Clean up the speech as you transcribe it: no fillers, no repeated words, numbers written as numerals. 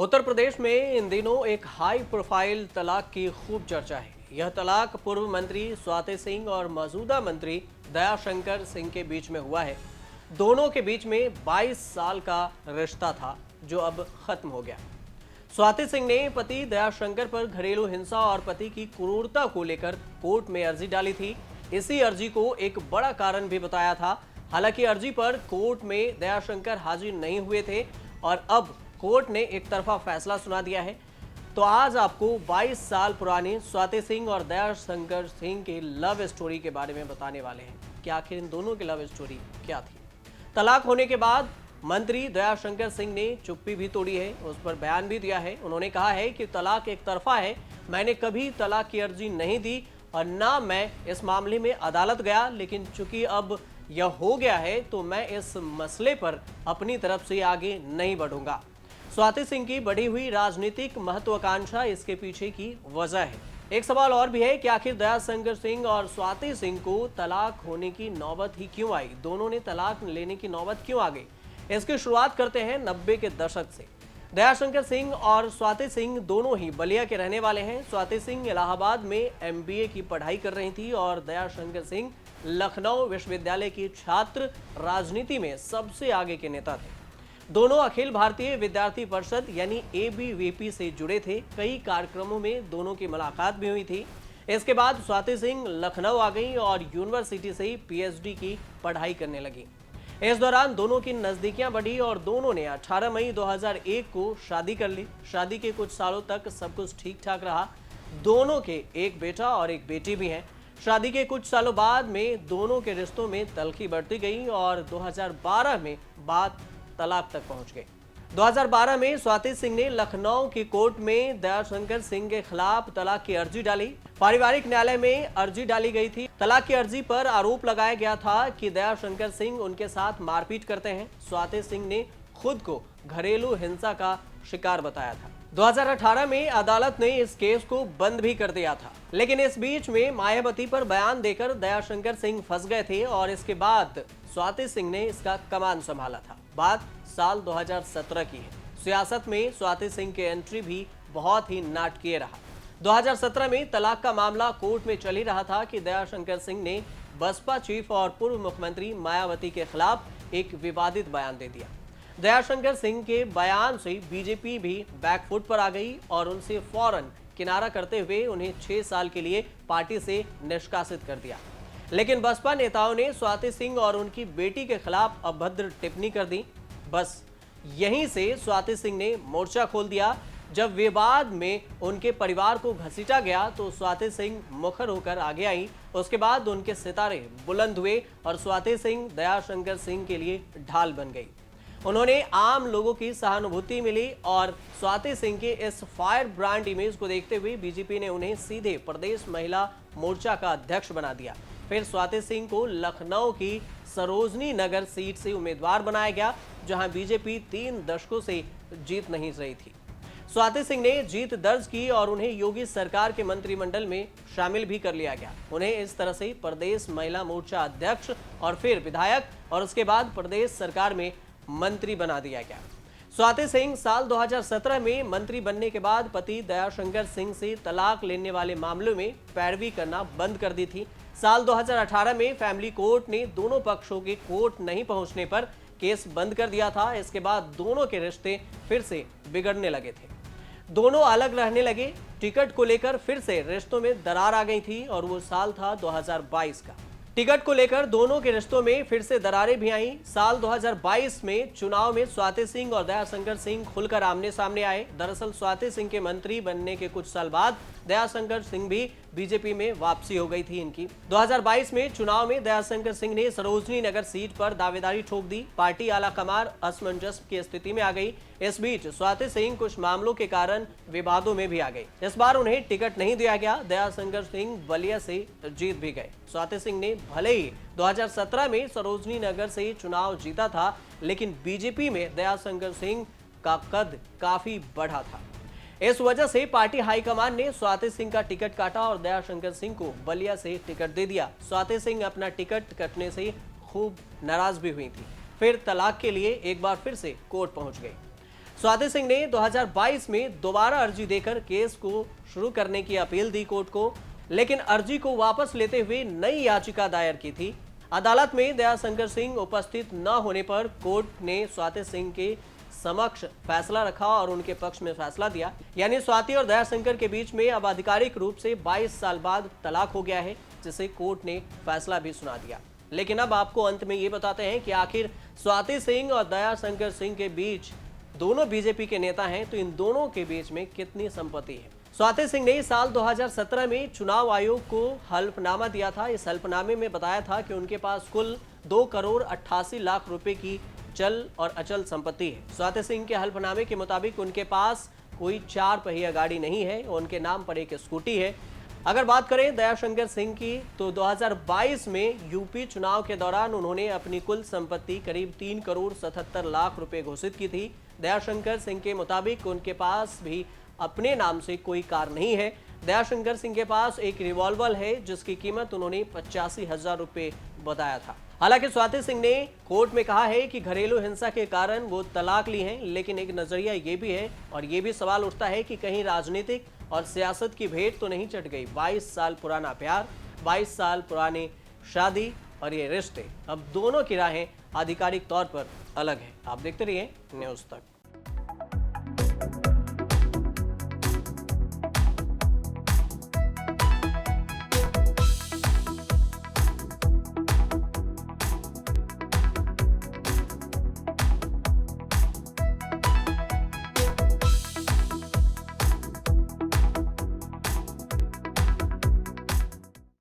उत्तर प्रदेश में इन दिनों एक हाई प्रोफाइल तलाक की खूब चर्चा है। यह तलाक पूर्व मंत्री स्वाति सिंह और मौजूदा मंत्री दयाशंकर सिंह के बीच में हुआ है। दोनों के बीच में 22 साल का रिश्ता था जो अब खत्म हो गया। स्वाति सिंह ने पति दयाशंकर पर घरेलू हिंसा और पति की क्रूरता को लेकर कोर्ट में अर्जी डाली थी। इसी अर्जी को एक बड़ा कारण भी बताया था। हालांकि अर्जी पर कोर्ट में दयाशंकर हाजिर नहीं हुए थे और अब कोर्ट ने एक तरफा फैसला सुना दिया है। तो आज आपको 22 साल पुरानी स्वाति सिंह और दयाशंकर सिंह की लव स्टोरी के बारे में बताने वाले हैं कि आखिर इन दोनों की लव स्टोरी क्या थी। तलाक होने के बाद मंत्री दयाशंकर सिंह ने चुप्पी भी तोड़ी है, उस पर बयान भी दिया है। उन्होंने कहा है कि तलाक एक तरफा है, मैंने कभी तलाक की अर्जी नहीं दी और ना मैं इस मामले में अदालत गया, लेकिन चूंकि अब यह हो गया है तो मैं इस मसले पर अपनी तरफ से आगे नहीं बढ़ूंगा। स्वाति सिंह की बढ़ी हुई राजनीतिक महत्वाकांक्षा इसके पीछे की वजह है। एक सवाल और भी है कि आखिर दयाशंकर सिंह और स्वाति सिंह को तलाक होने की नौबत ही क्यों आई, दोनों ने तलाक लेने की नौबत क्यों आ गई। इसकी शुरुआत करते हैं 90 के दशक से। दयाशंकर सिंह और स्वाति सिंह दोनों ही बलिया के रहने वाले हैं। स्वाति सिंह इलाहाबाद में MBA की पढ़ाई कर रही थी और दयाशंकर सिंह लखनऊ विश्वविद्यालय की छात्र राजनीति में सबसे आगे के नेता थे। दोनों अखिल भारतीय विद्यार्थी परिषद यानी ABVP से जुड़े थे। कई कार्यक्रमों में दोनों की मुलाकात भी हुई थी। इसके बाद स्वाति सिंह लखनऊ आ गई और यूनिवर्सिटी से ही PhD की पढ़ाई करने लगी। इस दौरान दोनों की नजदीकियां बढ़ी और दोनों ने 18 मई 2001 को शादी कर ली। शादी के कुछ सालों तक सब कुछ ठीक ठाक रहा। दोनों के एक बेटा और एक बेटी भी हैं। शादी के कुछ सालों बाद में दोनों के रिश्तों में तल्खी बढ़ती गई और 2012 में बात तलाक तक पहुंच गई। 2012 में स्वाति सिंह ने लखनऊ की कोर्ट में दयाशंकर सिंह के खिलाफ तलाक की अर्जी डाली। पारिवारिक न्यायालय में अर्जी डाली गई थी। तलाक की अर्जी पर आरोप लगाया गया था कि दयाशंकर सिंह उनके साथ मारपीट करते हैं। स्वाति सिंह ने खुद को घरेलू हिंसा का शिकार बताया था। 2018 में अदालत ने इस केस को बंद भी कर दिया था, लेकिन इस बीच में मायावती पर बयान देकर दयाशंकर सिंह फंस गए थे और इसके बाद स्वाति सिंह ने इसका कमान संभाला था। बात साल 2017 की है। सियासत में स्वाति सिंह की एंट्री भी बहुत ही नाटकीय रहा। 2017 में तलाक का मामला कोर्ट में चल ही रहा था कि दयाशंकर सिंह ने बसपा चीफ और पूर्व मुख्यमंत्री मायावती के खिलाफ एक विवादित बयान दे दिया। दयाशंकर सिंह के बयान से बीजेपी भी बैकफुट पर आ गई और उनसे फौरन किनारा करते हुए उन्हें 6 साल के लिए पार्टी से निष्कासित कर दिया। लेकिन बसपा नेताओं ने स्वाति सिंह और उनकी बेटी के खिलाफ अभद्र टिप्पणी कर दी। बस यहीं से स्वाति सिंह ने मोर्चा खोल दिया। जब विवाद में उनके परिवार को घसीटा गया तो स्वाति सिंह मुखर होकर आगे आई। उसके बाद उनके सितारे बुलंद हुए और स्वाति सिंह दयाशंकर सिंह के लिए ढाल बन गई। उन्होंने आम लोगों की सहानुभूति मिली और स्वाति सिंह के इस फायर ब्रांड इमेज को देखते हुए बीजेपी ने उन्हें सीधे प्रदेश महिला मोर्चा का अध्यक्ष बना दिया। फिर स्वाति सिंह को लखनऊ की सरोजनी नगर सीट से उम्मीदवार बनाया गया, जहां बीजेपी 3 दशकों से जीत नहीं रही थी। स्वाति सिंह ने जीत दर्ज की और उन्हें योगी सरकार के मंत्रिमंडल में शामिल भी कर लिया गया। उन्हें इस तरह से प्रदेश महिला मोर्चा अध्यक्ष और फिर विधायक और उसके बाद प्रदेश सरकार में मंत्री बना दिया गया। स्वाति सिंह साल 2017 में मंत्री बनने के बाद पति दयाशंकर सिंह से तलाक लेने वाले मामलों में पैरवी करना बंद कर दी थी। साल 2018 में फैमिली कोर्ट ने दोनों पक्षों के कोर्ट नहीं पहुंचने पर केस बंद कर दिया था। इसके बाद दोनों के रिश्ते फिर से बिगड़ने लगे थे। दोनों अलग रहने लगे। टिकट को लेकर फिर से रिश्तों में दरार आ गई थी और वो साल था 2022 का। टिकट को लेकर दोनों के रिश्तों में फिर से दरारें भी आईं। साल 2022 में चुनाव में स्वाति सिंह और दयाशंकर सिंह खुलकर आमने सामने आए। दरअसल स्वाति सिंह के मंत्री बनने के कुछ साल बाद दयाशंकर सिंह भी बीजेपी में वापसी हो गई थी इनकी। 2022 में चुनाव में दयाशंकर सिंह ने सरोजनी नगर सीट पर दावेदारी ठोक दी। पार्टी आला कमान असमंजस की स्थिति में आ गई। इस बीच स्वाति सिंह कुछ मामलों के कारण विवादों में भी आ गई। इस बार उन्हें टिकट नहीं दिया गया। दयाशंकर सिंह बलिया से जीत भी गए। स्वाति सिंह ने भले ही 2017 में सरोजनी नगर से चुनाव जीता था, लेकिन बीजेपी में दयाशंकर सिंह का कद काफी बढ़ा था। इस वजह से पार्टी हाईकमान ने स्वाति सिंह का टिकट काटा और दयाशंकर सिंह को बलिया से टिकट दे दिया। स्वाति सिंह अपना टिकट कटने से खूब नाराज भी हुई थी। फिर तलाक के लिए एक बार फिर से कोर्ट पहुंच गई। स्वाति सिंह ने 2022 में दोबारा अर्जी देकर केस को शुरू करने की अपील दी कोर्ट को, लेकिन अर्जी को वापस लेते हुए नई याचिका दायर की थी। अदालत में दयाशंकर सिंह उपस्थित न होने पर कोर्ट ने स्वाति सिंह के समक्ष फैसला रखा और उनके पक्ष में फैसला दिया। यानी स्वाति और दयाशंकर के बीच में अब आधिकारिक रूप से 22 साल बाद तलाक हो गया है, जिसे कोर्ट ने फैसला भी सुना दिया। लेकिन अब आपको अंत में ये बताते हैं कि आखिर स्वाति सिंह और दयाशंकर सिंह के बीच, दोनों बीजेपी के नेता हैं, तो इन दोनों के बीच में कितनी संपत्ति है। स्वाति सिंह ने साल 2017 में चुनाव आयोग को हल्फनामा दिया था। इस हल्फनामे में बताया था कि उनके पास कुल 2 करोड़ 88 लाख रुपए की चल और अचल संपत्ति है। स्वाति सिंह के हल्फनामे के मुताबिक उनके पास कोई 4 पहिया गाड़ी नहीं है, उनके नाम पर एक स्कूटी है। अगर बात करें दयाशंकर सिंह की, तो 2022 में यूपी चुनाव के दौरान उन्होंने अपनी कुल संपत्ति करीब 3 करोड़ 77 लाख रुपए घोषित की थी। दयाशंकर सिंह के मुताबिक उनके पास भी अपने नाम से कोई कार नहीं है। दयाशंकर सिंह के पास एक रिवॉल्वर है जिसकी कीमत उन्होंने 85,000 रुपए बताया था। हालांकि स्वाति सिंह ने कोर्ट में कहा है कि घरेलू हिंसा के कारण वो तलाक ली हैं, लेकिन एक नजरिया ये भी है और ये भी सवाल उठता है कि कहीं राजनीतिक और सियासत की भेंट तो नहीं चढ़ गई। 22 साल पुराना प्यार, 22 साल पुरानी शादी और ये रिश्ते, अब दोनों की राहें आधिकारिक तौर पर अलग है। आप देखते रहिए न्यूज़ तक।